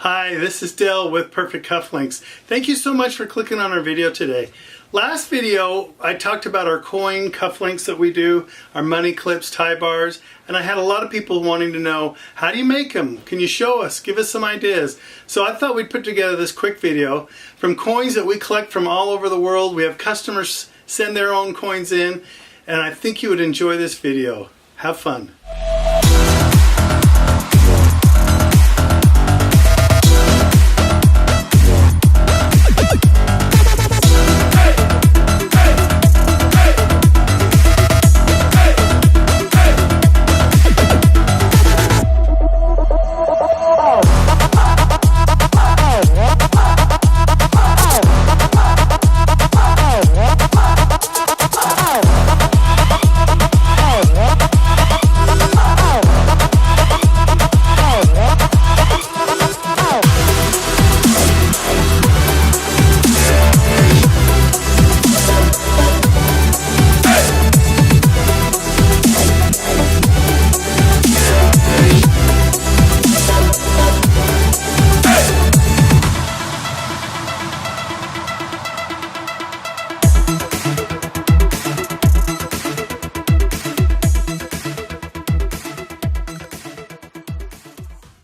Hi, this is Dale with Perfect Cufflinks. Thank you so much for clicking on our video today. Last video, I talked about our coin cufflinks that we do, our money clips, tie bars, and I had a lot of people wanting to know, how do you make them? Can you show us? Give us some ideas. So I thought we'd put together this quick video from coins that we collect from all over the world. We have customers send their own coins in, and I think you would enjoy this video. Have fun.